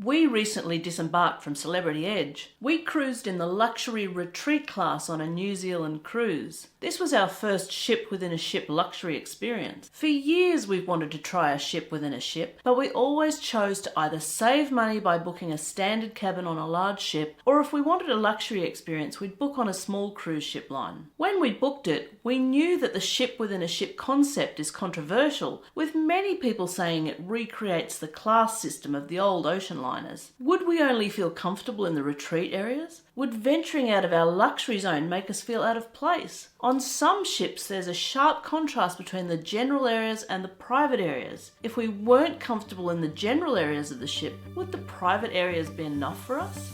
We recently disembarked from Celebrity Edge. We cruised in the luxury retreat class on a New Zealand cruise. This was our first ship within a ship luxury experience. For years we've wanted to try a ship within a ship, but we always chose to either save money by booking a standard cabin on a large ship, or if we wanted a luxury experience, we'd book on a small cruise ship line. When we booked it, we knew that the ship within a ship concept is controversial, with many people saying it recreates the class system of the old ocean liners. Would we only feel comfortable in the retreat areas? Would venturing out of our luxury zone make us feel out of place? On some ships, there's a sharp contrast between the general areas and the private areas. If we weren't comfortable in the general areas of the ship, would the private areas be enough for us?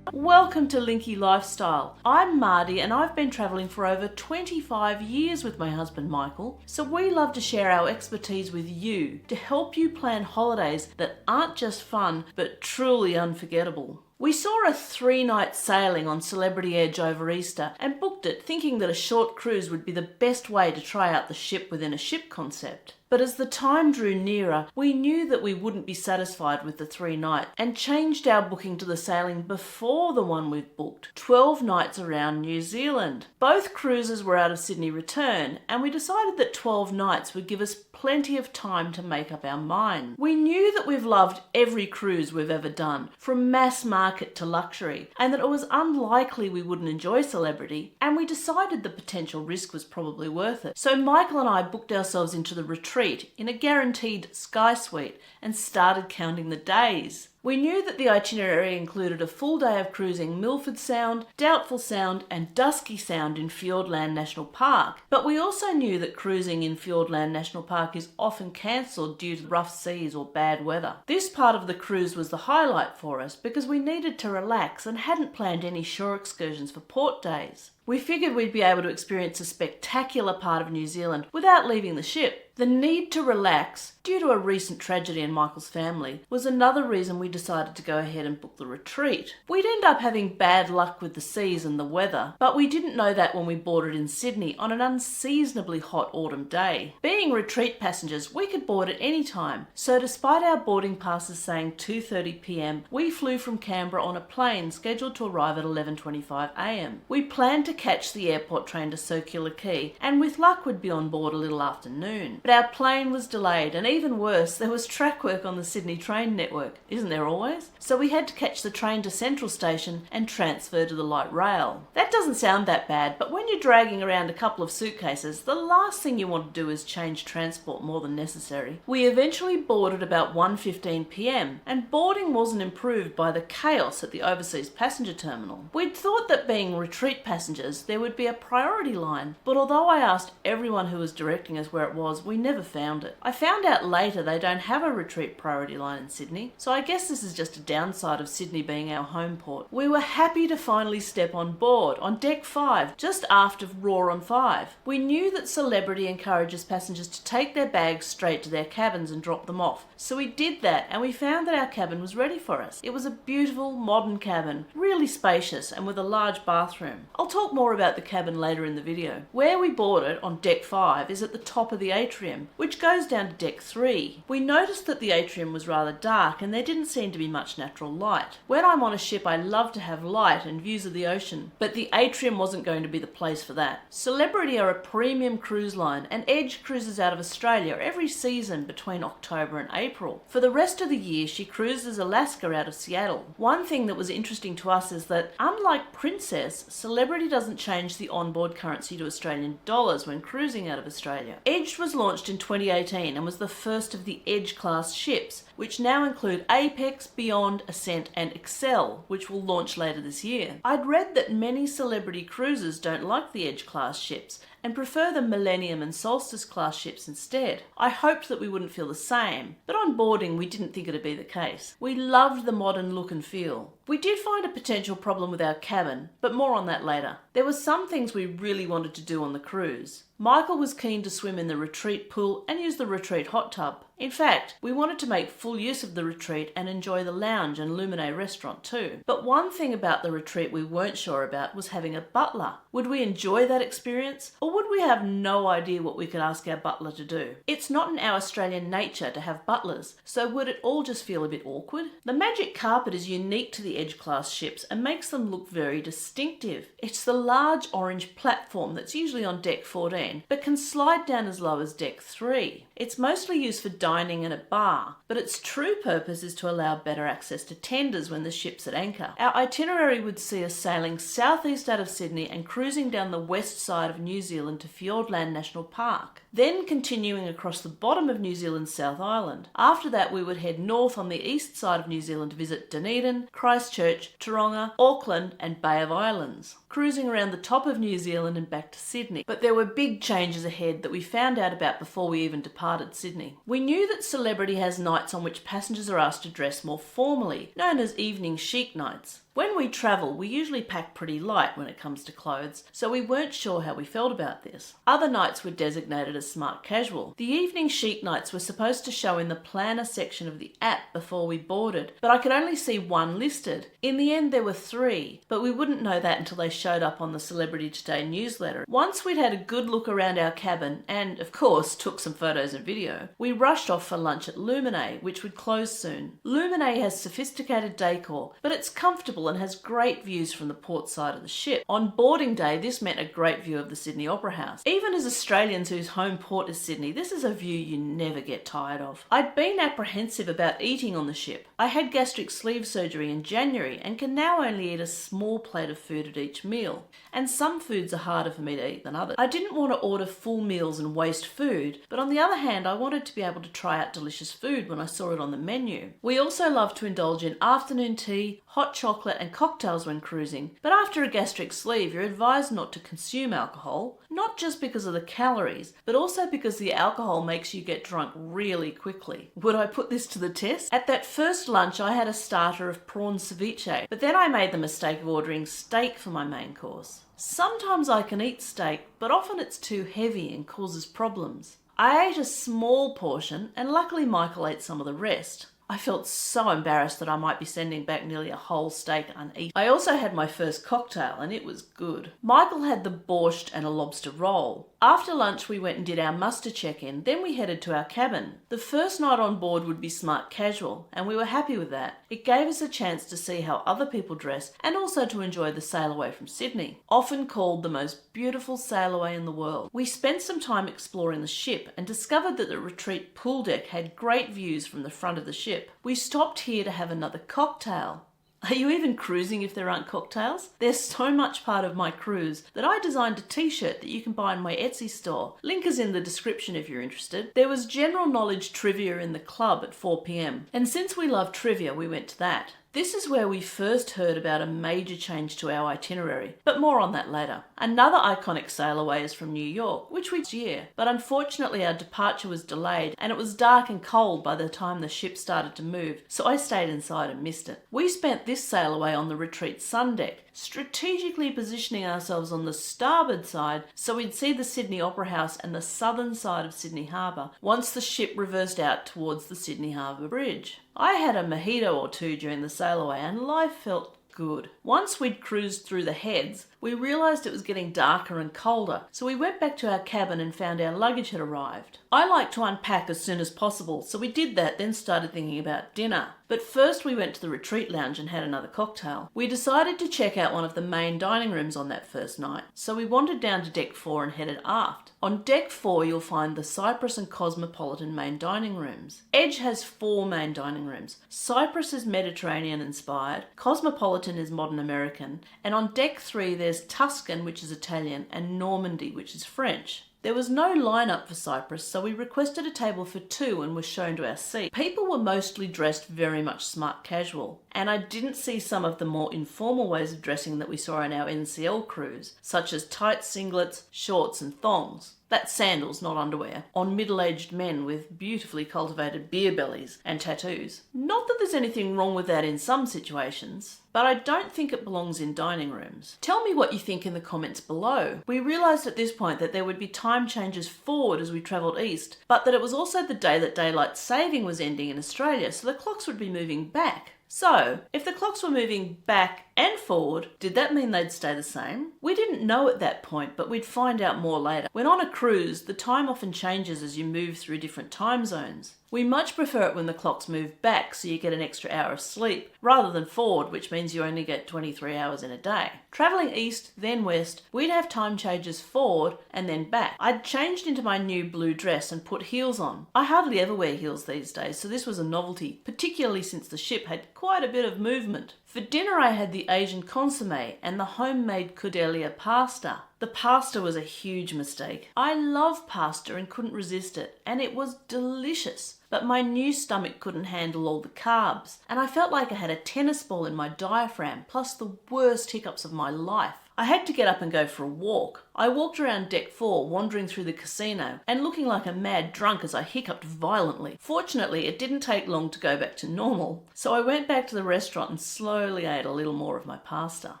Welcome to Linky Lifestyle. I'm Mardi and I've been travelling for over 25 years with my husband Michael, so we love to share our expertise with you to help you plan holidays that aren't just fun but truly unforgettable. We saw a 3-night sailing on Celebrity Edge over Easter and booked it thinking that a short cruise would be the best way to try out the ship within a ship concept. But as the time drew nearer, we knew that we wouldn't be satisfied with the 3 nights and changed our booking to the sailing before the one we've booked, 12 nights around New Zealand. Both cruises were out of Sydney return, and we decided that 12 nights would give us plenty of time to make up our mind. We knew that we've loved every cruise we've ever done, from mass market to luxury, and that it was unlikely we wouldn't enjoy Celebrity, and we decided the potential risk was probably worth it. So Michael and I booked ourselves into the retreat in a guaranteed Sky Suite and started counting the days. We knew that the itinerary included a full day of cruising Milford Sound, Doubtful Sound and Dusky Sound in Fiordland National Park, but we also knew that cruising in Fiordland National Park is often cancelled due to rough seas or bad weather. This part of the cruise was the highlight for us because we needed to relax and hadn't planned any shore excursions for port days. We figured we'd be able to experience a spectacular part of New Zealand without leaving the ship. The need to relax, due to a recent tragedy in Michael's family, was another reason we decided to go ahead and book the retreat. We'd end up having bad luck with the seas and the weather, but we didn't know that when we boarded in Sydney on an unseasonably hot autumn day. Being retreat passengers, we could board at any time, so despite our boarding passes saying 2:30 p.m, we flew from Canberra on a plane scheduled to arrive at 11:25 a.m. We planned to catch the airport train to Circular Quay, and with luck would be on board a little after noon. But our plane was delayed, and even worse, there was track work on the Sydney train network. Isn't there always? So we had to catch the train to Central Station and transfer to the light rail. That doesn't sound that bad, but when you're dragging around a couple of suitcases, the last thing you want to do is change transport more than necessary. We eventually boarded about 1:15 p.m, and boarding wasn't improved by the chaos at the overseas passenger terminal. We'd thought that being retreat passengers, there would be a priority line, but although I asked everyone who was directing us where it was, we never found it. I found out later they don't have a retreat priority line in Sydney, so I guess this is just a downside of Sydney being our home port. We were happy to finally step on board, on deck 5, just after Roar on 5. We knew that Celebrity encourages passengers to take their bags straight to their cabins and drop them off, so we did that and we found that our cabin was ready for us. It was a beautiful modern cabin, really spacious and with a large bathroom. I'll talk more about the cabin later in the video. Where we boarded, on deck 5, is at the top of the atrium, which goes down to deck 3. We noticed that the atrium was rather dark and there didn't seem to be much natural light. When I'm on a ship, I love to have light and views of the ocean, but the atrium wasn't going to be the place for that. Celebrity are a premium cruise line, and Edge cruises out of Australia every season between October and April. For the rest of the year, she cruises Alaska out of Seattle. One thing that was interesting to us is that, unlike Princess, Celebrity doesn't change the onboard currency to Australian dollars when cruising out of Australia. Edge was launched in 2018 and was the first of the Edge class ships, which now include Apex, Beyond, Ascent and Excel, which will launch later this year. I'd read that many Celebrity cruisers don't like the Edge class ships and prefer the Millennium and Solstice class ships instead. I hoped that we wouldn't feel the same, but on boarding we didn't think it'd be the case. We loved the modern look and feel. We did find a potential problem with our cabin, but more on that later. There were some things we really wanted to do on the cruise. Michael was keen to swim in the retreat pool and use the retreat hot tub. In fact, we wanted to make full use of the retreat and enjoy the lounge and Lumine restaurant too. But one thing about the retreat we weren't sure about was having a butler. Would we enjoy that experience, or would we have no idea what we could ask our butler to do? It's not in our Australian nature to have butlers, so would it all just feel a bit awkward? The magic carpet is unique to the Edge class ships and makes them look very distinctive. It's the large orange platform that's usually on deck 14, but can slide down as low as deck 3. It's mostly used for dining and a bar, but its true purpose is to allow better access to tenders when the ship's at anchor. Our itinerary would see us sailing southeast out of Sydney and cruising down the west side of New Zealand to Fiordland National Park, then continuing across the bottom of New Zealand's South Island. After that, we would head north on the east side of New Zealand to visit Dunedin, Christchurch, Taronga, Auckland and Bay of Islands, cruising around the top of New Zealand and back to Sydney. But there were big changes ahead that we found out about before we even departed Sydney. We knew that Celebrity has nights on which passengers are asked to dress more formally, known as evening chic nights. When we travel, we usually pack pretty light when it comes to clothes, so we weren't sure how we felt about this. Other nights were designated as smart casual. The evening chic nights were supposed to show in the planner section of the app before we boarded, but I could only see one listed. In the end, there were 3, but we wouldn't know that until they showed up on the Celebrity Today newsletter. Once we'd had a good look around our cabin and, of course, took some photos and video, we rushed off for lunch at Lumine, which would close soon. Lumine has sophisticated decor, but it's comfortable and has great views from the port side of the ship. On boarding day, this meant a great view of the Sydney Opera House. Even as Australians whose home port is Sydney, this is a view you never get tired of. I'd been apprehensive about eating on the ship. I had gastric sleeve surgery in January and can now only eat a small plate of food at each meal. And some foods are harder for me to eat than others. I didn't want to order full meals and waste food, but on the other hand, I wanted to be able to try out delicious food when I saw it on the menu. We also love to indulge in afternoon tea, hot chocolate and cocktails when cruising, but after a gastric sleeve you're advised not to consume alcohol, not just because of the calories, but also because the alcohol makes you get drunk really quickly. Would I put this to the test? At that first lunch I had a starter of prawn ceviche, but then I made the mistake of ordering steak for my main course. Sometimes I can eat steak, but often it's too heavy and causes problems. I ate a small portion and luckily Michael ate some of the rest. I felt so embarrassed that I might be sending back nearly a whole steak uneaten. I also had my first cocktail and it was good. Michael had the borscht and a lobster roll. After lunch we went and did our muster check-in, then we headed to our cabin. The first night on board would be smart casual and we were happy with that. It gave us a chance to see how other people dress and also to enjoy the sail away from Sydney, often called the most beautiful sail away in the world. We spent some time exploring the ship and discovered that the retreat pool deck had great views from the front of the ship. We stopped here to have another cocktail. Are you even cruising if there aren't cocktails? They're so much part of my cruise that I designed a t-shirt that you can buy in my Etsy store. Link is in the description if you're interested. There was general knowledge trivia in the club at 4 p.m. and since we love trivia, we went to that. This is where we first heard about a major change to our itinerary, but more on that later. Another iconic sail away is from New York, which we did this year, but unfortunately our departure was delayed and it was dark and cold by the time the ship started to move, so I stayed inside and missed it. We spent this sail away on the retreat sun deck, strategically positioning ourselves on the starboard side so we'd see the Sydney Opera House and the southern side of Sydney Harbour once the ship reversed out towards the Sydney Harbour Bridge. I had a mojito or two during the sail away and life felt good. Once we'd cruised through the heads, we realised it was getting darker and colder, so we went back to our cabin and found our luggage had arrived. I like to unpack as soon as possible, so we did that, then started thinking about dinner. But first we went to the retreat lounge and had another cocktail. We decided to check out one of the main dining rooms on that first night, so we wandered down to deck 4 and headed aft. On deck 4 you'll find the Cypress and Cosmopolitan main dining rooms. Edge has 4 main dining rooms. Cypress is Mediterranean inspired, Cosmopolitan is modern American, and on deck 3 there's Tuscan, which is Italian, and Normandy, which is French. There was no lineup for Cypress, so we requested a table for 2 and were shown to our seat. People were mostly dressed very much smart casual, and I didn't see some of the more informal ways of dressing that we saw on our NCL cruise, such as tight singlets, shorts and thongs. That's sandals, not underwear, on middle-aged men with beautifully cultivated beer bellies and tattoos. Not that there's anything wrong with that in some situations, but I don't think it belongs in dining rooms. Tell me what you think in the comments below. We realised at this point that there would be time changes forward as we travelled east, but that it was also the day that daylight saving was ending in Australia, so the clocks would be moving back. So, if the clocks were moving back and forward, did that mean they'd stay the same? We didn't know at that point, but we'd find out more later. When on a cruise, the time often changes as you move through different time zones. We much prefer it when the clocks move back so you get an extra hour of sleep, rather than forward, which means you only get 23 hours in a day. Travelling east, then west, we'd have time changes forward and then back. I'd changed into my new blue dress and put heels on. I hardly ever wear heels these days, so this was a novelty, particularly since the ship had quite a bit of movement. For dinner I had the Asian consomme and the homemade Cordelia pasta. The pasta was a huge mistake. I love pasta and couldn't resist it, and it was delicious. But my new stomach couldn't handle all the carbs, and I felt like I had a tennis ball in my diaphragm, plus the worst hiccups of my life. I had to get up and go for a walk. I walked around deck 4, wandering through the casino, and looking like a mad drunk as I hiccuped violently. Fortunately, it didn't take long to go back to normal, so I went back to the restaurant and slowly ate a little more of my pasta.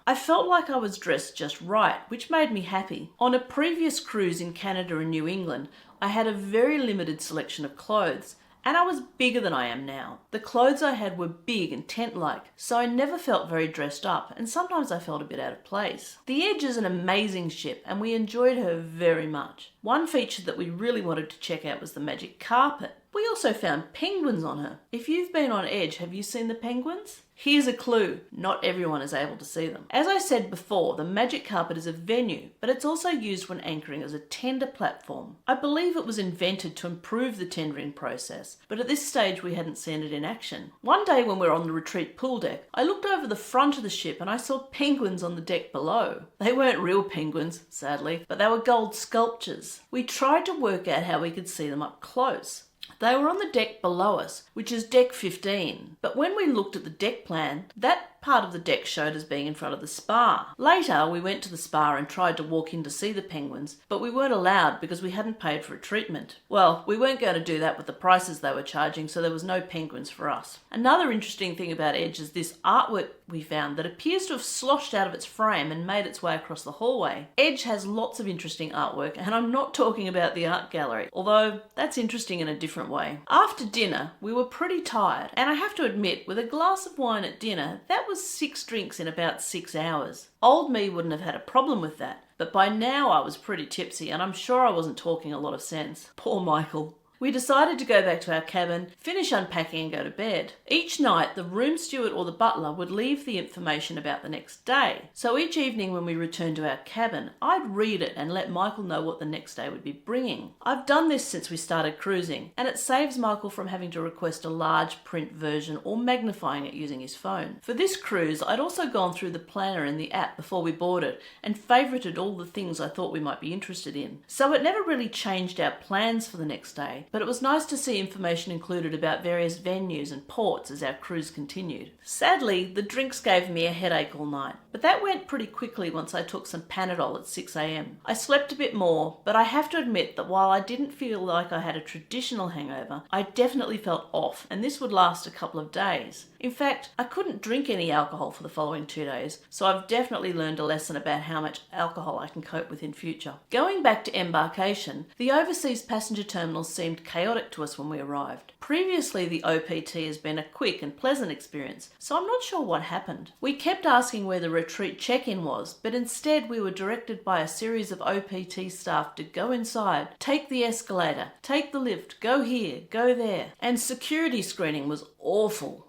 I felt like I was dressed just right, which made me happy. On a previous cruise in Canada and New England, I had a very limited selection of clothes, and I was bigger than I am now. The clothes I had were big and tent-like, so I never felt very dressed up, and sometimes I felt a bit out of place. The Edge is an amazing ship, and we enjoyed her very much. One feature that we really wanted to check out was the magic carpet. We also found penguins on her. If you've been on Edge, have you seen the penguins? Here's a clue, not everyone is able to see them. As I said before, the magic carpet is a venue, but it's also used when anchoring as a tender platform. I believe it was invented to improve the tendering process, but at this stage we hadn't seen it in action. One day when we were on the retreat pool deck, I looked over the front of the ship and I saw penguins on the deck below. They weren't real penguins, sadly, but they were gold sculptures. We tried to work out how we could see them up close. They were on the deck below us, which is deck 15, but when we looked at the deck plan, that part of the deck showed as being in front of the spa. Later, we went to the spa and tried to walk in to see the penguins, but we weren't allowed because we hadn't paid for a treatment. Well, we weren't going to do that with the prices they were charging, so there was no penguins for us. Another interesting thing about Edge is this artwork we found that appears to have sloshed out of its frame and made its way across the hallway. Edge has lots of interesting artwork, and I'm not talking about the art gallery, although that's interesting in a different way. After dinner, we were pretty tired, and I have to admit, with a glass of wine at dinner, that was 6 drinks in about 6 hours. Old me wouldn't have had a problem with that, but by now I was pretty tipsy, and I'm sure I wasn't talking a lot of sense. Poor Michael. We decided to go back to our cabin, finish unpacking and go to bed. Each night, the room steward or the butler would leave the information about the next day. So each evening when we returned to our cabin, I'd read it and let Michael know what the next day would be bringing. I've done this since we started cruising, and it saves Michael from having to request a large print version or magnifying it using his phone. For this cruise, I'd also gone through the planner in the app before we boarded and favorited all the things I thought we might be interested in. So it never really changed our plans for the next day, but it was nice to see information included about various venues and ports as our cruise continued. Sadly, the drinks gave me a headache all night, but that went pretty quickly once I took some Panadol at 6 a.m. I slept a bit more, but I have to admit that while I didn't feel like I had a traditional hangover, I definitely felt off, and this would last a couple of days. In fact, I couldn't drink any alcohol for the following 2 days, so I've definitely learned a lesson about how much alcohol I can cope with in future. Going back to embarkation, the overseas passenger terminals seemed chaotic to us when we arrived. Previously, the OPT has been a quick and pleasant experience, so I'm not sure what happened. We kept asking where the retreat check-in was, but instead we were directed by a series of OPT staff to go inside, take the escalator, take the lift, go here, go there, and security screening was awful.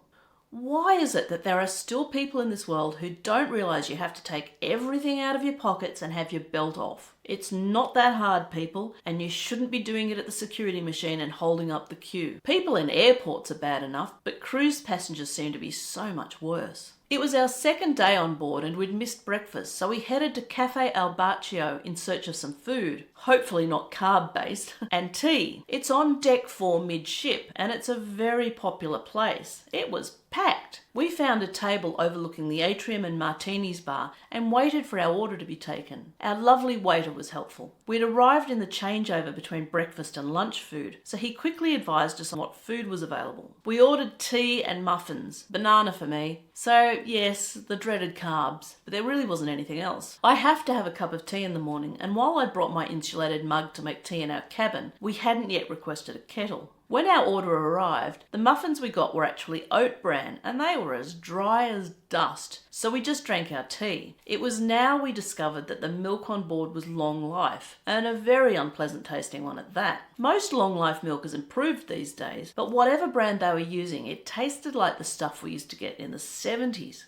Why is it that there are still people in this world who don't realise you have to take everything out of your pockets and have your belt off? It's not that hard, people, and you shouldn't be doing it at the security machine and holding up the queue. People in airports are bad enough, but cruise passengers seem to be so much worse. It was our second day on board and we'd missed breakfast, so we headed to Cafe Al Baccio in search of some food, hopefully not carb-based, and tea. It's on deck 4 midship and it's a very popular place. It was packed. We found a table overlooking the atrium and Martini's bar and waited for our order to be taken. Our lovely waiter was helpful. We'd arrived in the changeover between breakfast and lunch food, so he quickly advised us on what food was available. We ordered tea and muffins, banana for me. So yes, the dreaded carbs, but there really wasn't anything else. I have to have a cup of tea in the morning, and while I brought my insulated mug to make tea in our cabin, we hadn't yet requested a kettle. When our order arrived, the muffins we got were actually oat bran and they were as dry as dust, so we just drank our tea. It was now we discovered that the milk on board was long life, and a very unpleasant tasting one at that. Most long life milk is improved these days, but whatever brand they were using, it tasted like the stuff we used to get in the 70s.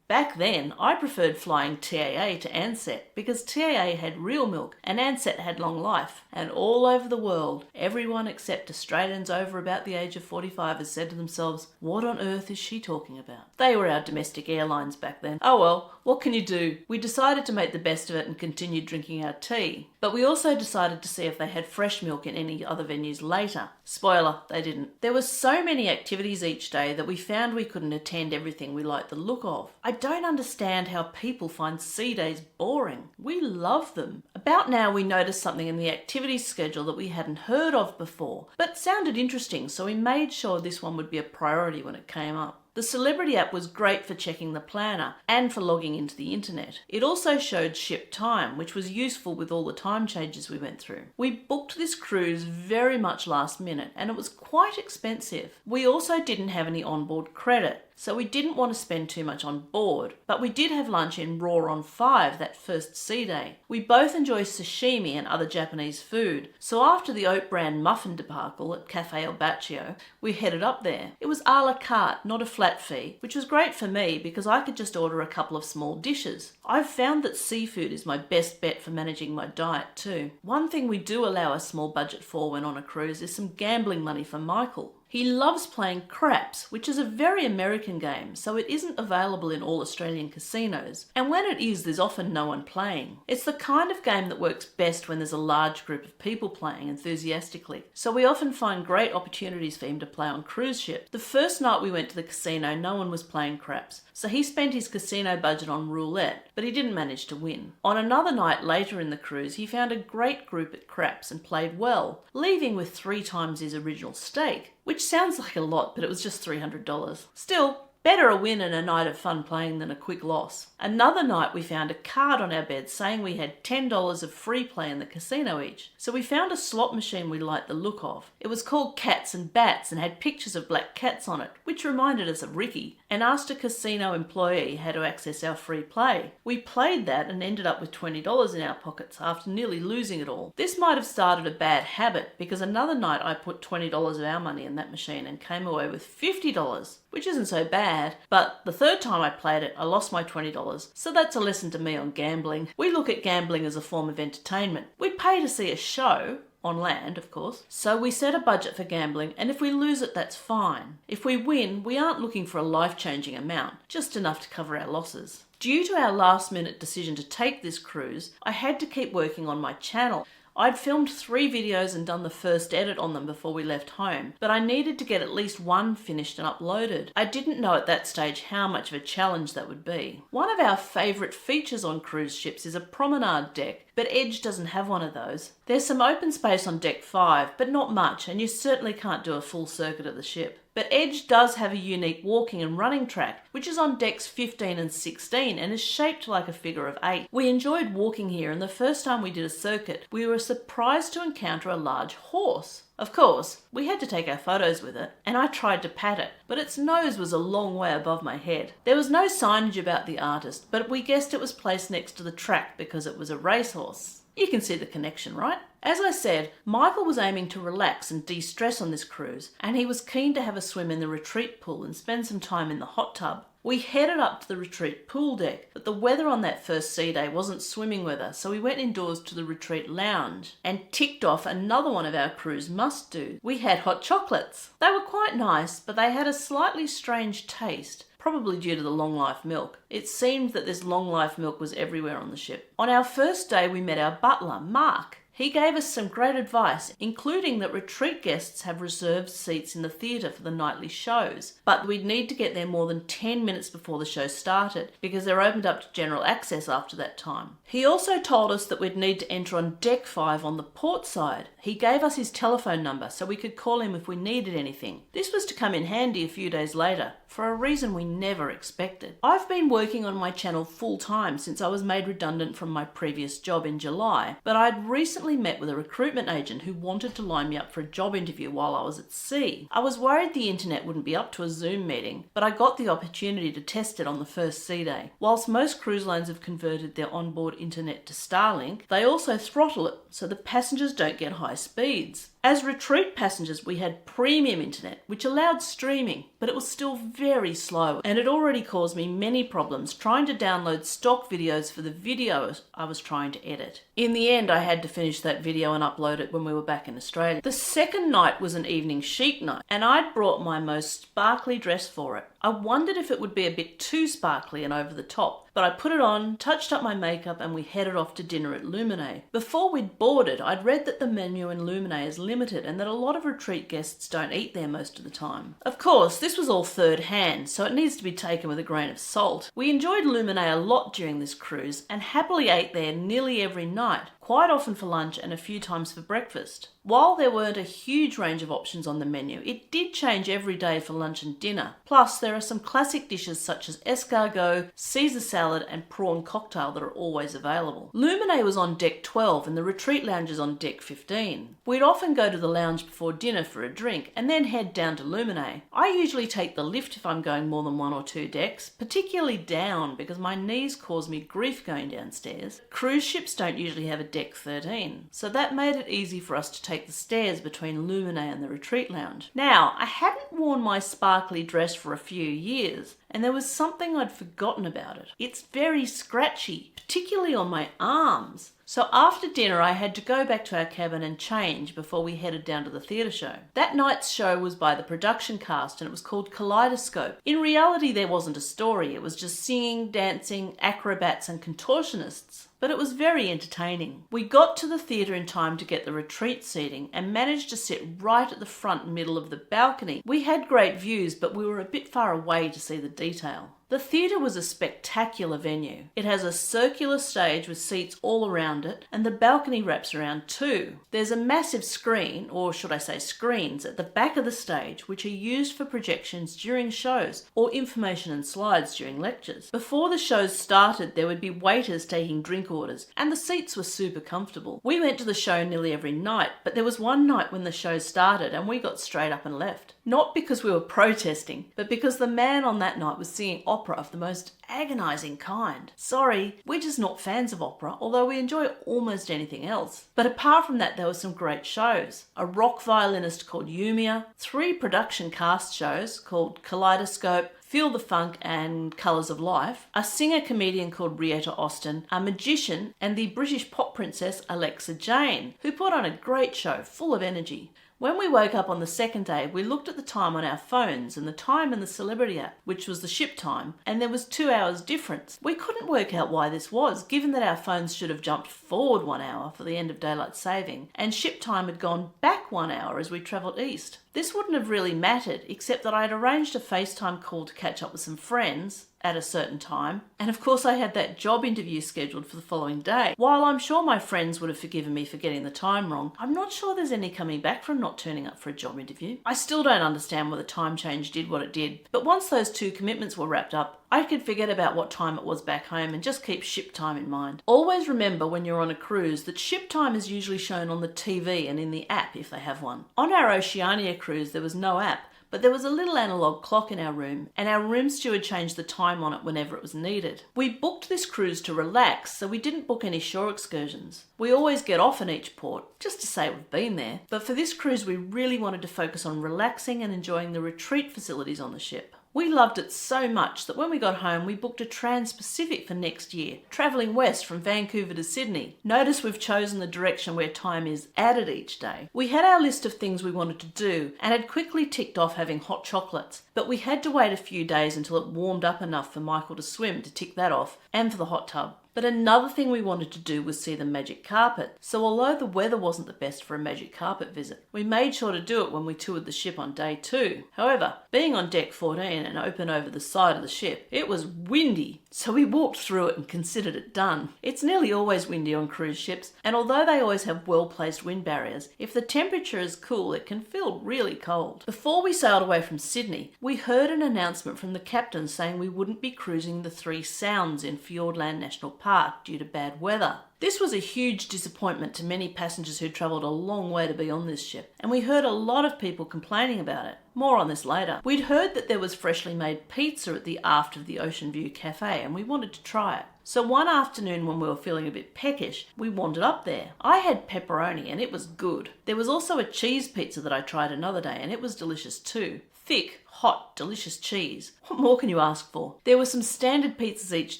Back then, I preferred flying TAA to Ansett because TAA had real milk and Ansett had long life. And all over the world, everyone except Australians over about the age of 45 has said to themselves, what on earth is she talking about? They were our domestic airlines back then. Oh well, what can you do? We decided to make the best of it and continued drinking our tea. But we also decided to see if they had fresh milk in any other venues later. Spoiler, they didn't. There were so many activities each day that we found we couldn't attend everything we liked the look of. I don't understand how people find sea days boring. We love them. About now we noticed something in the activities schedule that we hadn't heard of before, but sounded interesting, so we made sure this one would be a priority when it came up. The Celebrity app was great for checking the planner and for logging into the internet. It also showed ship time, which was useful with all the time changes we went through. We booked this cruise very much last minute and it was quite expensive. We also didn't have any onboard credit, so we didn't want to spend too much on board, but we did have lunch in Raw on 5 that first sea day. We both enjoy sashimi and other Japanese food, so after the oat bran muffin debacle at Cafe El Baccio, we headed up there. It was a la carte, not a flat fee, which was great for me because I could just order a couple of small dishes. I've found that seafood is my best bet for managing my diet too. One thing we do allow a small budget for when on a cruise is some gambling money for Michael. He loves playing craps, which is a very American game, so it isn't available in all Australian casinos. And when it is, there's often no one playing. It's the kind of game that works best when there's a large group of people playing enthusiastically. So we often find great opportunities for him to play on cruise ship. The first night we went to the casino, no one was playing craps. So he spent his casino budget on roulette, but he didn't manage to win. On another night later in the cruise, he found a great group at craps and played well, leaving with 3 times his original stake. Which sounds like a lot, but it was just $300. Still, better a win and a night of fun playing than a quick loss. Another night we found a card on our bed saying we had $10 of free play in the casino each. So we found a slot machine we liked the look of. It was called Cats and Bats and had pictures of black cats on it, which reminded us of Ricky, and asked a casino employee how to access our free play. We played that and ended up with $20 in our pockets after nearly losing it all. This might have started a bad habit because another night I put $20 of our money in that machine and came away with $50, which isn't so bad, but the third time I played it, I lost my $20. So that's a lesson to me on gambling. We look at gambling as a form of entertainment. We pay to see a show, on land, of course. So we set a budget for gambling, and if we lose it, that's fine. If we win, we aren't looking for a life-changing amount, just enough to cover our losses. Due to our last-minute decision to take this cruise, I had to keep working on my channel. I'd filmed 3 videos and done the first edit on them before we left home, but I needed to get at least 1 finished and uploaded. I didn't know at that stage how much of a challenge that would be. One of our favourite features on cruise ships is a promenade deck, but Edge doesn't have one of those. There's some open space on deck 5, but not much, and you certainly can't do a full circuit of the ship. But Edge does have a unique walking and running track, which is on decks 15 and 16 and is shaped like a figure of 8. We enjoyed walking here, and the first time we did a circuit, we were surprised to encounter a large horse. Of course, we had to take our photos with it, and I tried to pat it, but its nose was a long way above my head. There was no signage about the artist, but we guessed it was placed next to the track because it was a racehorse. You can see the connection, right? As I said, Michael was aiming to relax and de-stress on this cruise, and he was keen to have a swim in the retreat pool and spend some time in the hot tub. We headed up to the retreat pool deck, but the weather on that first sea day wasn't swimming weather, so we went indoors to the retreat lounge and ticked off another one of our cruise must-do. We had hot chocolates. They were quite nice, but they had a slightly strange taste, probably due to the long life milk. It seemed that this long life milk was everywhere on the ship. On our first day, we met our butler, Mark. He gave us some great advice, including that retreat guests have reserved seats in the theatre for the nightly shows, but we'd need to get there more than 10 minutes before the show started, because they're opened up to general access after that time. He also told us that we'd need to enter on deck 5 on the port side. He gave us his telephone number so we could call him if we needed anything. This was to come in handy a few days later, for a reason we never expected. I've been working on my channel full time since I was made redundant from my previous job in July, but I'd recently met with a recruitment agent who wanted to line me up for a job interview while I was at sea. I was worried the internet wouldn't be up to a Zoom meeting, but I got the opportunity to test it on the first sea day. Whilst most cruise lines have converted their onboard internet to Starlink, they also throttle it so the passengers don't get high speeds. As retreat passengers, we had premium internet, which allowed streaming, but it was still very slow, and it already caused me many problems trying to download stock videos for the videos I was trying to edit. In the end, I had to finish that video and upload it when we were back in Australia. The second night was an evening chic night, and I'd brought my most sparkly dress for it. I wondered if it would be a bit too sparkly and over the top, but I put it on, touched up my makeup, and we headed off to dinner at Lumine. Before we'd boarded, I'd read that the menu in Lumine is limited and that a lot of retreat guests don't eat there most of the time. Of course, this was all third hand, so it needs to be taken with a grain of salt. We enjoyed Lumine a lot during this cruise and happily ate there nearly every night, quite often for lunch and a few times for breakfast. While there weren't a huge range of options on the menu, it did change every day for lunch and dinner. Plus, there are some classic dishes such as escargot, Caesar salad, and prawn cocktail that are always available. Lumine was on deck 12 and the retreat lounge is on deck 15. We'd often go to the lounge before dinner for a drink and then head down to Lumine. I usually take the lift if I'm going more than 1 or 2 decks, particularly down because my knees cause me grief going downstairs. Cruise ships don't usually have a deck 13, so that made it easy for us to take the stairs between Lumine and the retreat lounge. Now, I hadn't worn my sparkly dress for a few years, and there was something I'd forgotten about it. It's very scratchy, particularly on my arms. So after dinner, I had to go back to our cabin and change before we headed down to the theatre show. That night's show was by the production cast and it was called Kaleidoscope. In reality, there wasn't a story. It was just singing, dancing, acrobats and contortionists. But it was very entertaining. We got to the theatre in time to get the retreat seating and managed to sit right at the front middle of the balcony. We had great views, but we were a bit far away to see the detail. The theatre was a spectacular venue. It has a circular stage with seats all around it, and the balcony wraps around too. There's a massive screen, or should I say screens, at the back of the stage which are used for projections during shows or information and slides during lectures. Before the shows started, there would be waiters taking drink orders, and the seats were super comfortable. We went to the show nearly every night, but there was one night when the show started and we got straight up and left. Not because we were protesting, but because the man on that night was singing opera of the most agonising kind. Sorry, we're just not fans of opera, although we enjoy almost anything else. But apart from that, there were some great shows. A rock violinist called Yumia, 3 production cast shows called Kaleidoscope, Feel the Funk and Colours of Life, a singer-comedian called Rieta Austin, a magician, and the British pop princess Alexa Jane, who put on a great show full of energy. When we woke up on the second day, we looked at the time on our phones and the time in the Celebrity app, which was the ship time, and there was 2 hours difference. We couldn't work out why this was, given that our phones should have jumped forward 1 hour for the end of daylight saving, and ship time had gone back 1 hour as we travelled east. This wouldn't have really mattered, except that I had arranged a FaceTime call to catch up with some friends at a certain time, and of course I had that job interview scheduled for the following day. While I'm sure my friends would have forgiven me for getting the time wrong, I'm not sure there's any coming back from not turning up for a job interview. I still don't understand why the time change did what it did, but once those 2 commitments were wrapped up, I could forget about what time it was back home and just keep ship time in mind. Always remember when you're on a cruise that ship time is usually shown on the TV and in the app if they have one. On our Oceania cruise there was no app, but there was a little analog clock in our room, and our room steward changed the time on it whenever it was needed. We booked this cruise to relax, so we didn't book any shore excursions. We always get off in each port, just to say we've been there, but for this cruise we really wanted to focus on relaxing and enjoying the retreat facilities on the ship. We loved it so much that when we got home we booked a Trans-Pacific for next year, travelling west from Vancouver to Sydney. Notice we've chosen the direction where time is added each day. We had our list of things we wanted to do and had quickly ticked off having hot chocolates, but we had to wait a few days until it warmed up enough for Michael to swim to tick that off, and for the hot tub. But another thing we wanted to do was see the magic carpet, so although the weather wasn't the best for a magic carpet visit, we made sure to do it when we toured the ship on day 2. However, being on deck 14 and open over the side of the ship, it was windy, so we walked through it and considered it done. It's nearly always windy on cruise ships, and although they always have well-placed wind barriers, if the temperature is cool, it can feel really cold. Before we sailed away from Sydney, we heard an announcement from the captain saying we wouldn't be cruising the 3 Sounds in Fiordland National Park due to bad weather. This was a huge disappointment to many passengers who travelled a long way to be on this ship, and we heard a lot of people complaining about it. More on this later. We'd heard that there was freshly made pizza at the aft of the Ocean View Cafe, and we wanted to try it. So one afternoon when we were feeling a bit peckish, we wandered up there. I had pepperoni and it was good. There was also a cheese pizza that I tried another day and it was delicious too. Thick, hot, delicious cheese. What more can you ask for? There were some standard pizzas each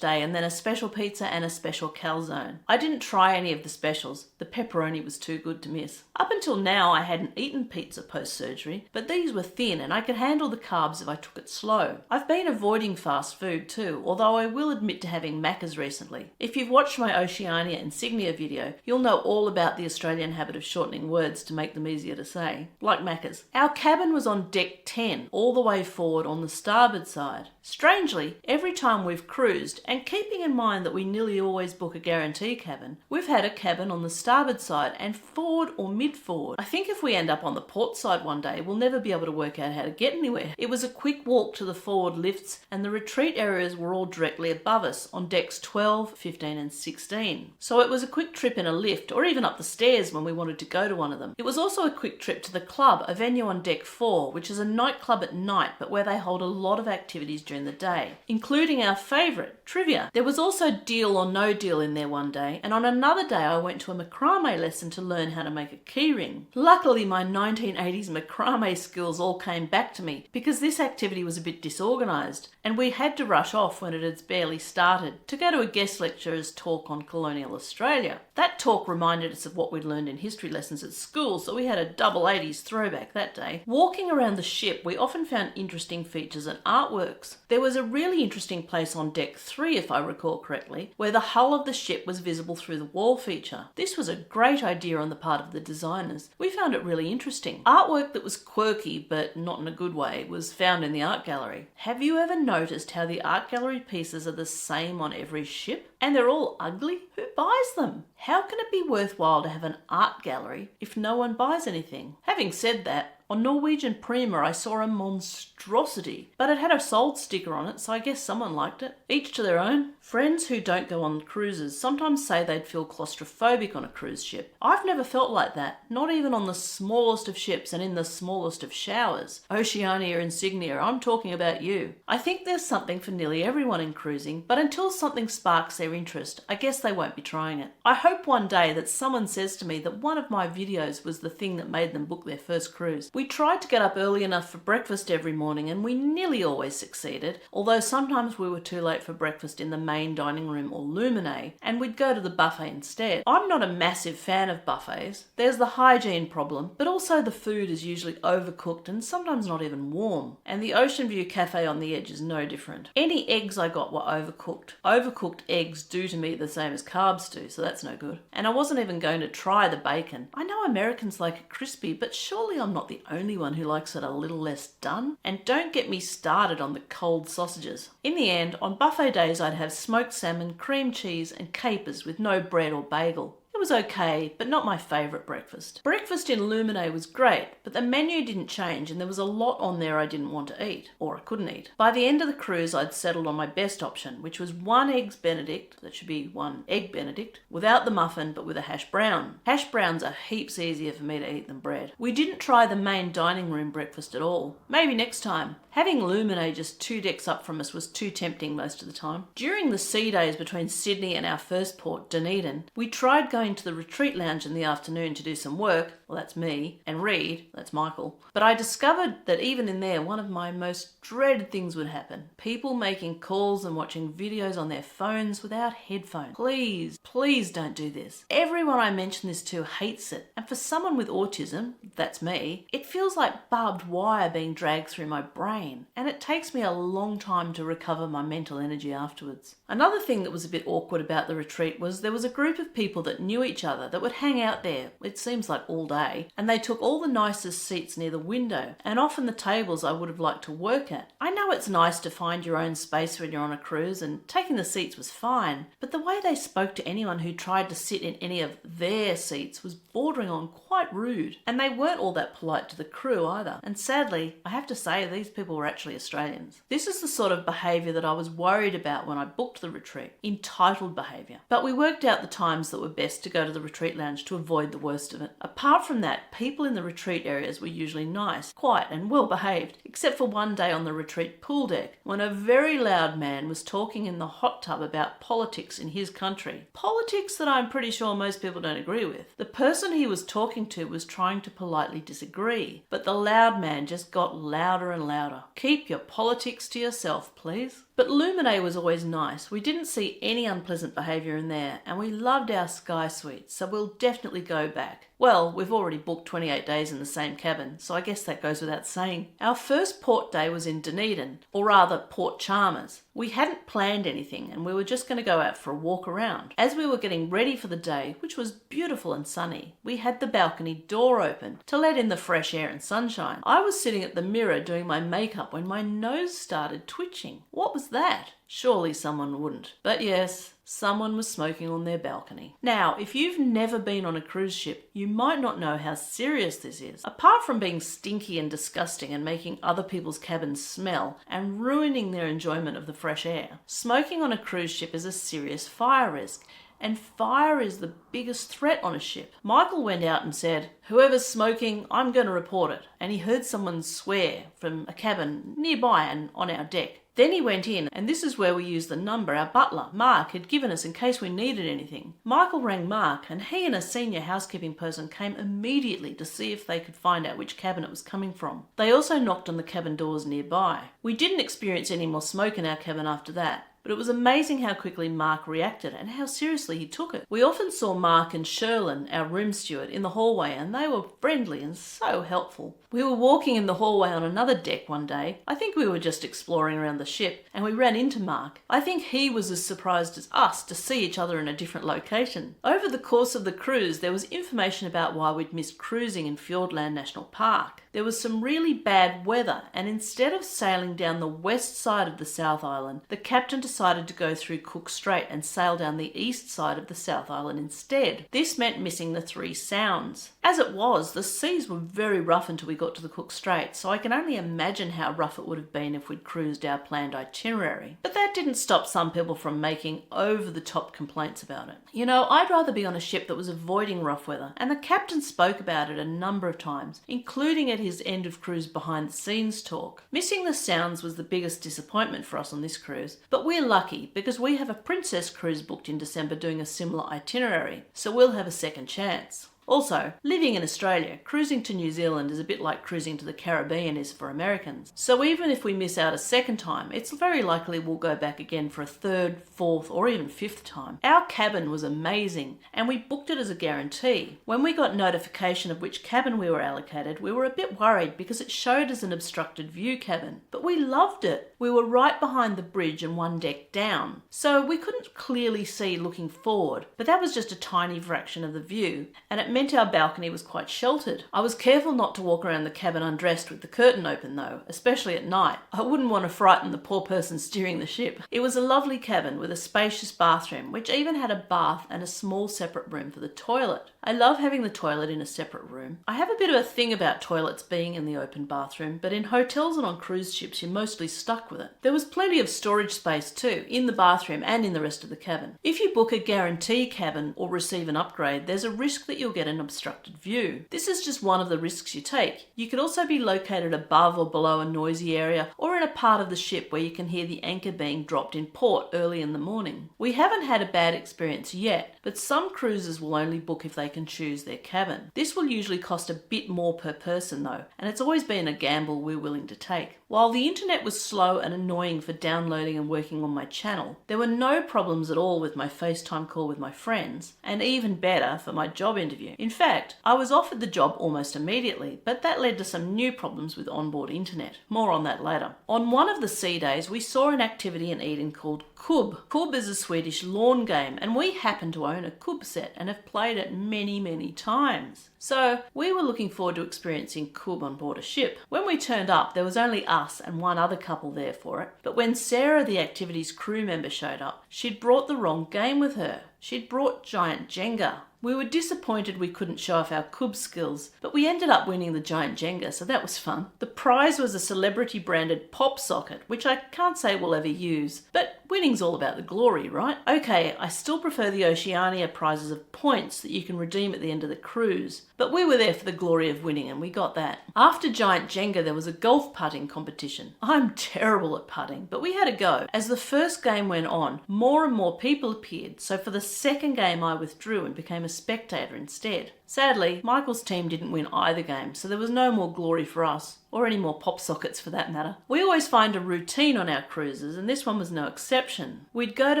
day and then a special pizza and a special calzone. I didn't try any of the specials. The pepperoni was too good to miss. Up until now I hadn't eaten pizza post-surgery, but these were thin and I could handle the carbs if I took it slow. I've been avoiding fast food too, although I will admit to having Macca's recently. If you've watched my Oceania Insignia video, you'll know all about the Australian habit of shortening words to make them easier to say, like Macca's. Our cabin was on deck 10, all the way forward on the starboard side. Strangely, every time we've cruised, and keeping in mind that we nearly always book a guarantee cabin, we've had a cabin on the starboard side and forward or mid-forward. I think if we end up on the port side one day, we'll never be able to work out how to get anywhere. It was a quick walk to the forward lifts, and the retreat areas were all directly above us on decks 12, 15 and 16. So it was a quick trip in a lift, or even up the stairs when we wanted to go to one of them. It was also a quick trip to the club, a venue on deck 4, which is a nightclub at night, but where they hold a lot of activities during the day, including our favourite, trivia. There was also Deal or No Deal in there one day, and on another day I went to a macrame lesson to learn how to make a keyring. Luckily my 1980s macrame skills all came back to me because this activity was a bit disorganised, and we had to rush off when it had barely started to go to a guest lecturer's talk on colonial Australia. That talk reminded us of what we'd learned in history lessons at school, so we had a double 80s throwback that day. Walking around the ship, we often found interesting features and artworks. There was a really interesting place on deck 3, if I recall correctly, where the hull of the ship was visible through the wall feature. This was a great idea on the part of the designers. We found it really interesting. Artwork that was quirky, but not in a good way, was found in the art gallery. Have you ever noticed how the art gallery pieces are the same on every ship? And they're all ugly? Who buys them? How can it be worthwhile to have an art gallery if no one buys anything? Having said that, on Norwegian Prima I saw a monstrosity, but it had a sold sticker on it, so I guess someone liked it. Each to their own. Friends who don't go on cruises sometimes say they'd feel claustrophobic on a cruise ship. I've never felt like that, not even on the smallest of ships and in the smallest of showers. Oceania Insignia, I'm talking about you. I think there's something for nearly everyone in cruising, but until something sparks their interest, I guess they won't be trying it. I hope one day that someone says to me that one of my videos was the thing that made them book their first cruise. We tried to get up early enough for breakfast every morning and we nearly always succeeded, although sometimes we were too late for breakfast in the main dining room or luminae, and we'd go to the buffet instead. I'm not a massive fan of buffets. There's the hygiene problem, but also the food is usually overcooked and sometimes not even warm. And the Ocean View Cafe on the edge is no different. Any eggs I got were overcooked. Overcooked eggs do to me the same as carbs do, so that's no good. And I wasn't even going to try the bacon. I know Americans like it crispy, but surely I'm not the only one who likes it a little less done. And don't get me started on the cold sausages. In the end, on buffet days I'd have smoked salmon, cream cheese and capers with no bread or bagel. It It was okay, but not my favourite breakfast. Breakfast in Lumine was great, but the menu didn't change and there was a lot on there I didn't want to eat, or I couldn't eat. By the end of the cruise, I'd settled on my best option, which was 1 eggs Benedict, that should be 1 egg Benedict, without the muffin but with a hash brown. Hash browns are heaps easier for me to eat than bread. We didn't try the main dining room breakfast at all. Maybe next time. Having Lumine just 2 decks up from us was too tempting most of the time. During the sea days between Sydney and our first port, Dunedin, we tried going to the retreat lounge in the afternoon to do some work, well that's me, and read, that's Michael. But I discovered that even in there, one of my most dreaded things would happen. People making calls and watching videos on their phones without headphones. Please don't do this. Everyone I mention this to hates it. And for someone with autism, that's me, it feels like barbed wire being dragged through my brain. And it takes me a long time to recover my mental energy afterwards. Another thing that was a bit awkward about the retreat was there was a group of people that knew each other that would hang out there, it seems like all day, and they took all the nicest seats near the window, and often the tables I would have liked to work at. I know it's nice to find your own space when you're on a cruise, and taking the seats was fine, but the way they spoke to anyone who tried to sit in any of their seats was bordering on quite rude, and they weren't all that polite to the crew either. And sadly, I have to say these people were actually Australians. This is the sort of behaviour that I was worried about when I booked the retreat. Entitled behaviour. But we worked out the times that were best to go to the retreat lounge to avoid the worst of it. Apart from that, people in the retreat areas were usually nice, quiet and well behaved, except for one day on the retreat pool deck when a very loud man was talking in the hot tub about politics in his country. Politics that I'm pretty sure most people don't agree with. The person he was talking to was trying to politely disagree, but the loud man just got louder and louder. Keep your politics to yourself, please. But Lumine was always nice. We didn't see any unpleasant behaviour in there, and we loved our sky suite, so we'll definitely go back. Well, we've already booked 28 days in the same cabin, so I guess that goes without saying. Our first port day was in Dunedin, or rather Port Chalmers. We hadn't planned anything and we were just going to go out for a walk around. As we were getting ready for the day, which was beautiful and sunny, we had the balcony door open to let in the fresh air and sunshine. I was sitting at the mirror doing my makeup when my nose started twitching. What was that? Surely someone wouldn't. But yes, someone was smoking on their balcony. Now, if you've never been on a cruise ship, you might not know how serious this is. Apart from being stinky and disgusting and making other people's cabins smell and ruining their enjoyment of the fresh air, smoking on a cruise ship is a serious fire risk. And fire is the biggest threat on a ship. Michael went out and said, "Whoever's smoking, I'm going to report it." And he heard someone swear from a cabin nearby and on our deck. Then he went in, and this is where we used the number our butler, Mark, had given us in case we needed anything. Michael rang Mark, and he and a senior housekeeping person came immediately to see if they could find out which cabin it was coming from. They also knocked on the cabin doors nearby. We didn't experience any more smoke in our cabin after that. But it was amazing how quickly Mark reacted and how seriously he took it. We often saw Mark and Sherlin, our room steward, in the hallway, and they were friendly and so helpful. We were walking in the hallway on another deck one day. I think we were just exploring around the ship, and we ran into Mark. I think he was as surprised as us to see each other in a different location. Over the course of the cruise, there was information about why we'd missed cruising in Fiordland National Park. There was some really bad weather, and instead of sailing down the west side of the South Island, the captain decided to go through Cook Strait and sail down the east side of the South Island instead. This meant missing the 3 sounds. As it was, the seas were very rough until we got to the Cook Strait, so I can only imagine how rough it would have been if we'd cruised our planned itinerary. But that didn't stop some people from making over-the-top complaints about it. You know, I'd rather be on a ship that was avoiding rough weather, and the captain spoke about it a number of times, including at his end of cruise behind the scenes talk. Missing the sounds was the biggest disappointment for us on this cruise, but we're lucky because we have a Princess cruise booked in December doing a similar itinerary, so we'll have a second chance. Also, living in Australia, cruising to New Zealand is a bit like cruising to the Caribbean is for Americans. So even if we miss out a second time, it's very likely we'll go back again for a third, fourth, or even fifth time. Our cabin was amazing, and we booked it as a guarantee. When we got notification of which cabin we were allocated, we were a bit worried because it showed as an obstructed view cabin. But we loved it. We were right behind the bridge and 1 deck down. So we couldn't clearly see looking forward, but that was just a tiny fraction of the view, and it meant our balcony was quite sheltered. I was careful not to walk around the cabin undressed with the curtain open though, especially at night. I wouldn't want to frighten the poor person steering the ship. It was a lovely cabin with a spacious bathroom, which even had a bath and a small separate room for the toilet. I love having the toilet in a separate room. I have a bit of a thing about toilets being in the open bathroom, but in hotels and on cruise ships you're mostly stuck with it. There was plenty of storage space too, in the bathroom and in the rest of the cabin. If you book a guarantee cabin or receive an upgrade, there's a risk that you'll get an obstructed view. This is just one of the risks you take. You could also be located above or below a noisy area or in a part of the ship where you can hear the anchor being dropped in port early in the morning. We haven't had a bad experience yet, but some cruisers will only book if they can choose their cabin. This will usually cost a bit more per person though, and it's always been a gamble we're willing to take. While the internet was slow and annoying for downloading and working on my channel, there were no problems at all with my FaceTime call with my friends, and even better for my job interview. In fact, I was offered the job almost immediately, but that led to some new problems with onboard internet. More on that later. On one of the sea days, we saw an activity in Eden called kubb. Kubb is a Swedish lawn game, and we happen to own a kubb set and have played it many times. So we were looking forward to experiencing kubb on board a ship. When we turned up, there was only us and one other couple there for it. But when Sarah, the activity's crew member, showed up, she'd brought the wrong game with her. She'd brought giant Jenga. We were disappointed we couldn't show off our kubb skills, but we ended up winning the giant Jenga, so that was fun. The prize was a celebrity branded pop socket, which I can't say we'll ever use, but winning's all about the glory, right? Okay, I still prefer the Oceania prizes of points that you can redeem at the end of the cruise, but we were there for the glory of winning and we got that. After giant Jenga, there was a golf putting competition. I'm terrible at putting, but we had a go. As the first game went on, more and more people appeared, so for the second game I withdrew and became a spectator instead. Sadly, Michael's team didn't win either game, so there was no more glory for us, or any more pop sockets for that matter. We always find a routine on our cruises, and this one was no exception. We'd go to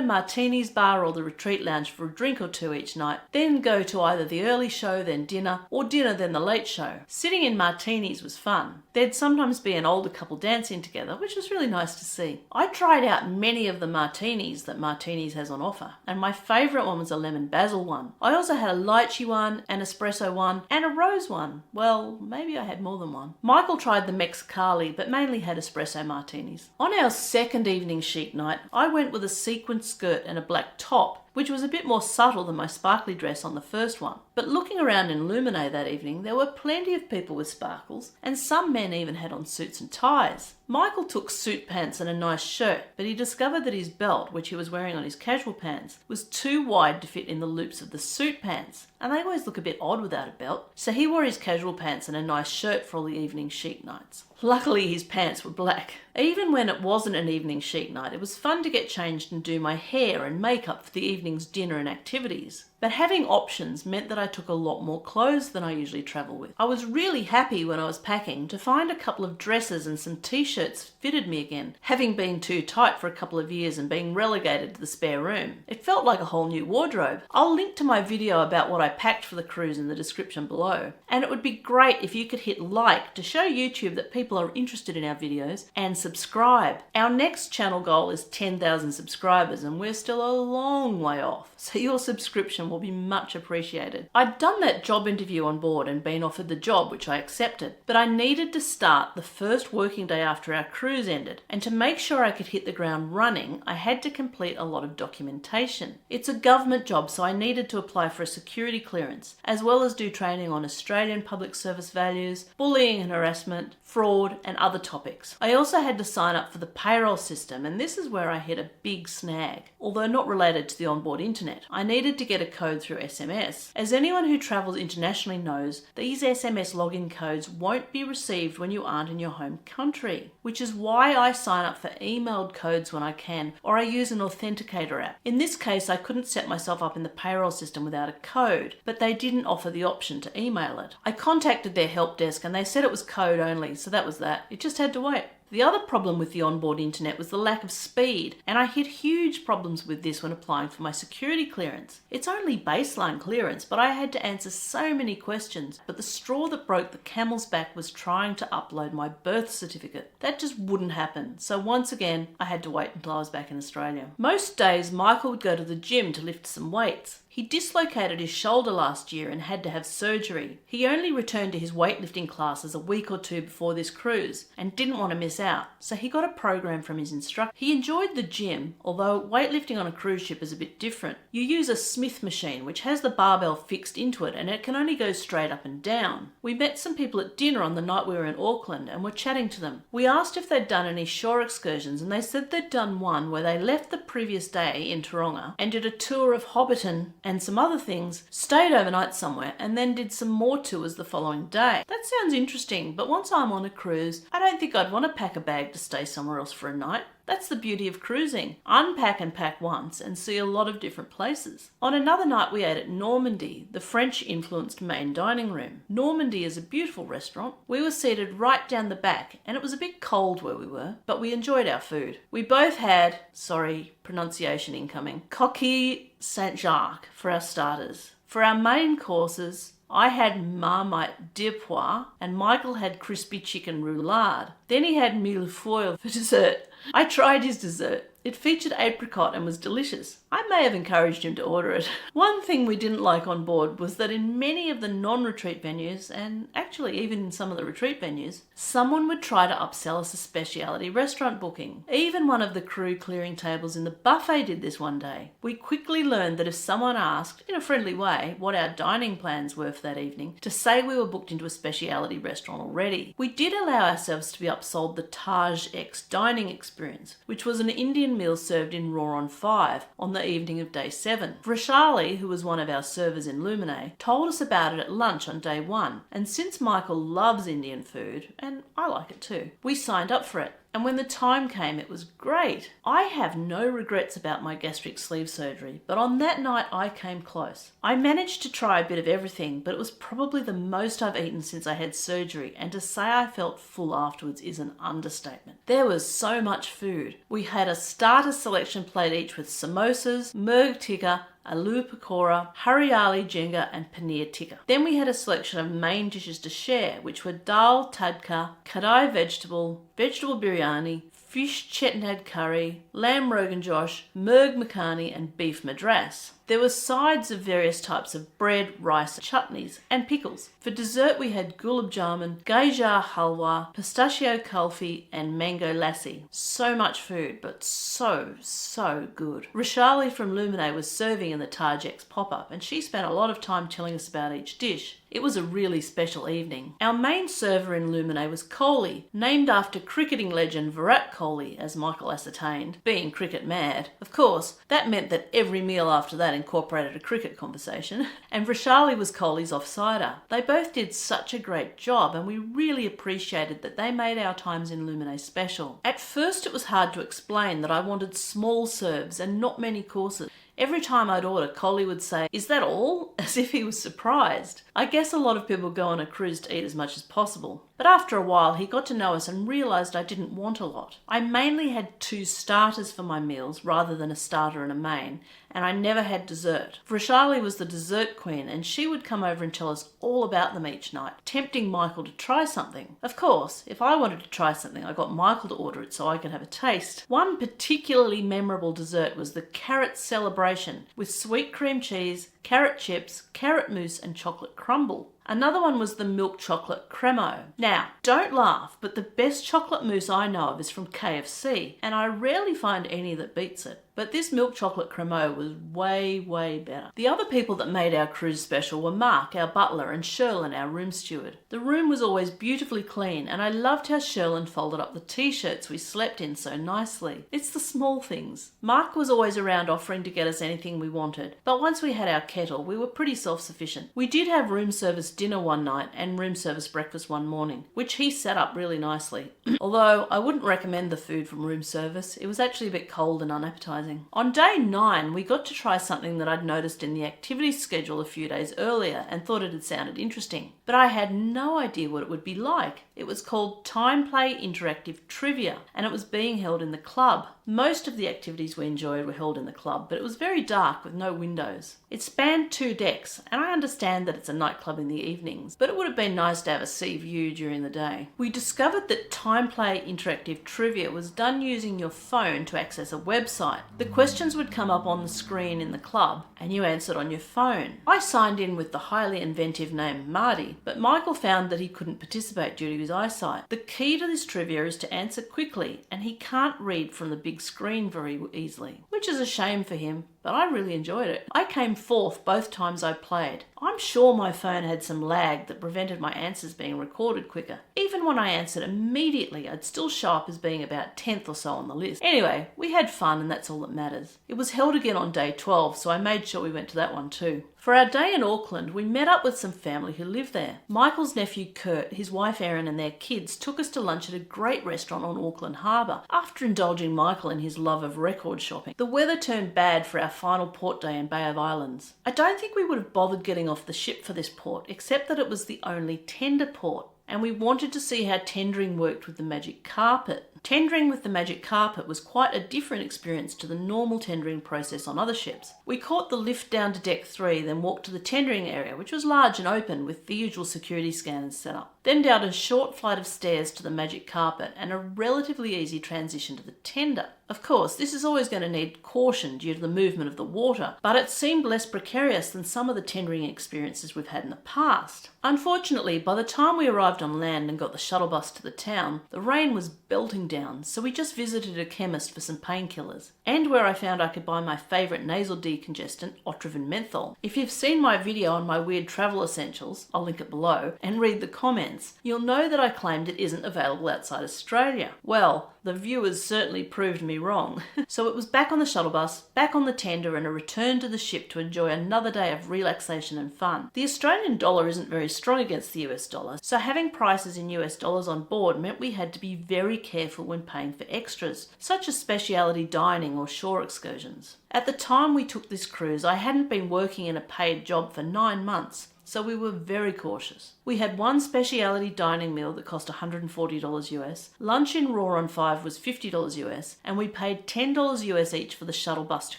Martini's bar or the retreat lounge for a drink or two each night, then go to either the early show, then dinner, or dinner, then the late show. Sitting in Martini's was fun. There'd sometimes be an older couple dancing together, which was really nice to see. I tried out many of the martinis that Martini's has on offer, and my favourite one was a lemon basil one. I also had a lychee one, an espresso one, and a rose one. Well, maybe I had more than one. Michael tried the Mexicali, but mainly had espresso martinis. On our second evening chic night, I went with a sequin skirt and a black top, which was a bit more subtle than my sparkly dress on the first one. But looking around in Lumine that evening, there were plenty of people with sparkles, and some men even had on suits and ties. Michael took suit pants and a nice shirt, but he discovered that his belt, which he was wearing on his casual pants, was too wide to fit in the loops of the suit pants, and they always look a bit odd without a belt. So he wore his casual pants and a nice shirt for all the evening chic nights. Luckily, his pants were black. Even when it wasn't an evening chic night, it was fun to get changed and do my hair and makeup for the evening's dinner and activities. But having options meant that I took a lot more clothes than I usually travel with. I was really happy when I was packing to find a couple of dresses and some t-shirts fitted me again, having been too tight for a couple of years and being relegated to the spare room. It felt like a whole new wardrobe. I'll link to my video about what I packed for the cruise in the description below. And it would be great if you could hit like to show YouTube that people are interested in our videos, and subscribe. Our next channel goal is 10,000 subscribers and we're still a long way off, so your subscription will be much appreciated. I'd done that job interview on board and been offered the job, which I accepted, but I needed to start the first working day after our cruise ended, and to make sure I could hit the ground running, I had to complete a lot of documentation. It's a government job, so I needed to apply for a security clearance, as well as do training on Australian public service values, bullying and harassment, fraud, and other topics. I also had to sign up for the payroll system, and this is where I hit a big snag. Although not related to the onboard internet, I needed to get a code through SMS. As anyone who travels internationally knows, these SMS login codes won't be received when you aren't in your home country, which is why I sign up for emailed codes when I can, or I use an authenticator app. In this case, I couldn't set myself up in the payroll system without a code, but they didn't offer the option to email it. I contacted their help desk and they said it was code only, so that was that. It just had to wait. The other problem with the onboard internet was the lack of speed, and I hit huge problems with this when applying for my security clearance. It's only baseline clearance, but I had to answer so many questions. But the straw that broke the camel's back was trying to upload my birth certificate. That just wouldn't happen, so once again, I had to wait until I was back in Australia. Most days, Michael would go to the gym to lift some weights. He dislocated his shoulder last year and had to have surgery. He only returned to his weightlifting classes a week or two before this cruise and didn't want to miss out, so he got a program from his instructor. He enjoyed the gym, although weightlifting on a cruise ship is a bit different. You use a Smith machine which has the barbell fixed into it and it can only go straight up and down. We met some people at dinner on the night we were in Auckland and were chatting to them. We asked if they'd done any shore excursions and they said they'd done one where they left the previous day in Taronga and did a tour of Hobbiton and some other things, stayed overnight somewhere and then did some more tours the following day. That sounds interesting, but once I'm on a cruise, I don't think I'd want to pack a bag to stay somewhere else for a night. That's the beauty of cruising. Unpack and pack once and see a lot of different places. On another night we ate at Normandy, the French-influenced main dining room. Normandy is a beautiful restaurant. We were seated right down the back and it was a bit cold where we were, but we enjoyed our food. We both had, sorry, pronunciation incoming, coquille Saint-Jacques for our starters. For our main courses, I had Marmite de pois and Michael had crispy chicken roulade. Then he had millefeuille for dessert. I tried his dessert. It featured apricot and was delicious. I may have encouraged him to order it. One thing we didn't like on board was that in many of the non-retreat venues, and actually even in some of the retreat venues, someone would try to upsell us a speciality restaurant booking. Even one of the crew clearing tables in the buffet did this one day. We quickly learned that if someone asked, in a friendly way, what our dining plans were for that evening, to say we were booked into a speciality restaurant already. We did allow ourselves to be upsold the Taj X dining experience, which was an Indian meal served in raw on 5 on the evening of day 7. Vrishali, who was one of our servers in Lumine, told us about it at lunch on day 1, and since Michael loves Indian food, and I like it too, we signed up for it. And when the time came, it was great. I have no regrets about my gastric sleeve surgery, but on that night I came close. I managed to try a bit of everything, but it was probably the most I've eaten since I had surgery, and to say I felt full afterwards is an understatement. There was so much food. We had a starter selection plate each with samosas, murg tikka, aloo pakora, hariali jenga and paneer tikka. Then we had a selection of main dishes to share, which were dal tadka, kadai vegetable biryani, fish chetnad curry, lamb rogan josh, murg makhani and beef madras. There were sides of various types of bread, rice, chutneys and pickles. For dessert we had gulab jamun, gajar halwa, pistachio kulfi and mango lassi. So much food, but so good. Rishali from Lumine was serving in the Taj X pop-up and she spent a lot of time telling us about each dish. It was a really special evening. Our main server in Lumine was Kohli, named after cricketing legend Virat Kohli, as Michael ascertained, being cricket mad. Of course, that meant that every meal after that incorporated a cricket conversation, and Vrishali was Kohli's offsider. They both did such a great job and we really appreciated that they made our times in Lumine special. At first it was hard to explain that I wanted small serves and not many courses. Every time I'd order, Kohli would say, "Is that all?" as if he was surprised. I guess a lot of people go on a cruise to eat as much as possible. But after a while, he got to know us and realised I didn't want a lot. I mainly had 2 starters for my meals rather than a starter and a main, and I never had dessert. Vrishali was the dessert queen and she would come over and tell us all about them each night, tempting Michael to try something. Of course, if I wanted to try something, I got Michael to order it so I could have a taste. One particularly memorable dessert was the carrot celebration with sweet cream cheese, carrot chips, carrot mousse and chocolate crumble. Another one was the milk chocolate cremo. Now, don't laugh, but the best chocolate mousse I know of is from KFC, and I rarely find any that beats it. But this milk chocolate cremo was way better. The other people that made our cruise special were Mark, our butler, and Sherlin, our room steward. The room was always beautifully clean, and I loved how Sherlin folded up the t-shirts we slept in so nicely. It's the small things. Mark was always around offering to get us anything we wanted, but once we had our kettle, we were pretty self-sufficient. We did have room service dinner one night and room service breakfast one morning, which he set up really nicely. Although I wouldn't recommend the food from room service. It was actually a bit cold and unappetizing. On day 9, we got to try something that I'd noticed in the activities schedule a few days earlier and thought it had sounded interesting. But I had no idea what it would be like. It was called Time Play Interactive Trivia, and it was being held in the club. Most of the activities we enjoyed were held in the club, but it was very dark with no windows. It spanned 2 decks, and I understand that it's a nightclub in the evenings, but it would have been nice to have a sea view during the day. We discovered that Time Play Interactive Trivia was done using your phone to access a website. The questions would come up on the screen in the club, and you answered on your phone. I signed in with the highly inventive name Mardi, but Michael found that he couldn't participate due to his eyesight. The key to this trivia is to answer quickly, and he can't read from the big screen very easily, which is a shame for him, but I really enjoyed it. I came 4th both times I played. I'm sure my phone had some lag that prevented my answers being recorded quicker. Even when I answered immediately, I'd still show up as being about 10th or so on the list. Anyway, we had fun and that's all that matters. It was held again on day 12, so I made sure we went to that one too. For our day in Auckland, we met up with some family who live there. Michael's nephew Kurt, his wife Erin and their kids took us to lunch at a great restaurant on Auckland Harbour after indulging Michael in his love of record shopping. The weather turned bad for our final port day in Bay of Islands. I don't think we would have bothered getting off the ship for this port, except that it was the only tender port, and we wanted to see how tendering worked with the magic carpet. Tendering with the magic carpet was quite a different experience to the normal tendering process on other ships. We caught the lift down to deck 3, then walked to the tendering area, which was large and open with the usual security scanners set up. Then down a short flight of stairs to the magic carpet and a relatively easy transition to the tender. Of course, this is always going to need caution due to the movement of the water, but it seemed less precarious than some of the tendering experiences we've had in the past. Unfortunately, by the time we arrived on land and got the shuttle bus to the town, the rain was belting down, so we just visited a chemist for some painkillers, and where I found I could buy my favourite nasal decongestant, Otrivin Menthol. If you've seen my video on my weird travel essentials, I'll link it below, and read the comments, you'll know that I claimed it isn't available outside Australia. Well, the viewers certainly proved me wrong. So it was back on the shuttle bus, back on the tender, and a return to the ship to enjoy another day of relaxation and fun. The Australian dollar isn't very strong against the US dollar, so having prices in US dollars on board meant we had to be very careful when paying for extras, such as specialty dining or shore excursions. At the time we took this cruise, I hadn't been working in a paid job for 9 months, so we were very cautious. We had one specialty dining meal that cost $140 US, lunch in Raw on 5 was $50 US, and we paid $10 US each for the shuttle bus to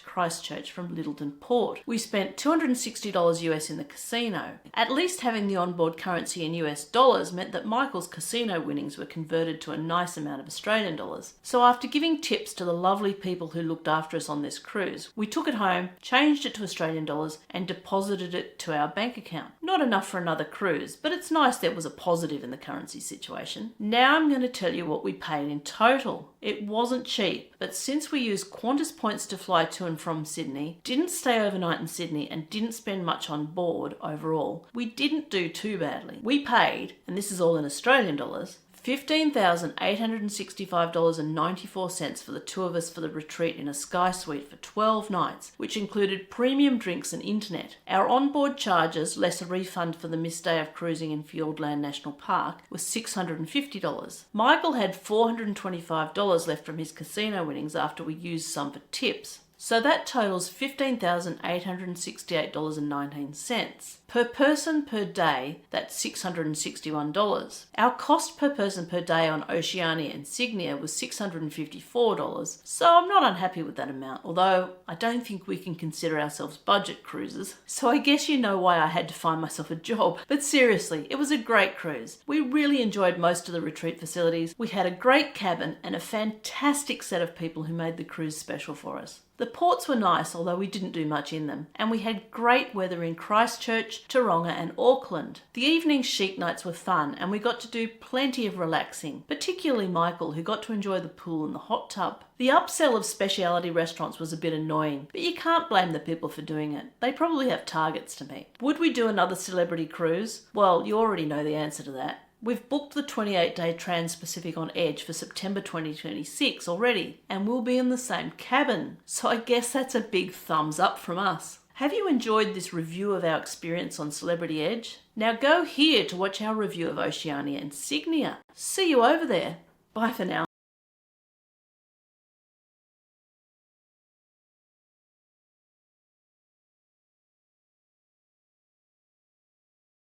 Christchurch from Lyttelton Port. We spent $260 US in the casino. At least having the onboard currency in US dollars meant that Michael's casino winnings were converted to a nice amount of Australian dollars. So after giving tips to the lovely people who looked after us on this cruise, we took it home, changed it to Australian dollars, and deposited it to our bank account. Not enough for another cruise, but it's nice there was a positive in the currency situation. Now I'm going to tell you what we paid in total. It wasn't cheap, but since we used Qantas points to fly to and from Sydney, didn't stay overnight in Sydney, and didn't spend much on board overall, we didn't do too badly. We paid, and this is all in Australian dollars, $15,865.94 for the 2 of us for the retreat in a Sky Suite for 12 nights, which included premium drinks and internet. Our onboard charges, less a refund for the missed day of cruising in Fiordland National Park, was $650. Michael had $425 left from his casino winnings after we used some for tips. So that totals $15,868.19. Per person per day, that's $661. Our cost per person per day on Oceania and Signia was $654, so I'm not unhappy with that amount, although I don't think we can consider ourselves budget cruisers. So I guess you know why I had to find myself a job. But seriously, it was a great cruise. We really enjoyed most of the retreat facilities. We had a great cabin and a fantastic set of people who made the cruise special for us. The ports were nice, although we didn't do much in them, and we had great weather in Christchurch, Taronga and Auckland. The evening chic nights were fun, and we got to do plenty of relaxing, particularly Michael, who got to enjoy the pool and the hot tub. The upsell of specialty restaurants was a bit annoying, but you can't blame the people for doing it. They probably have targets to meet. Would we do another celebrity cruise? Well, you already know the answer to that. We've booked the 28-day Trans-Pacific on Edge for September 2026 already, and we'll be in the same cabin. So I guess that's a big thumbs up from us. Have you enjoyed this review of our experience on Celebrity Edge? Now go here to watch our review of Oceania and Signia. See you over there. Bye for now.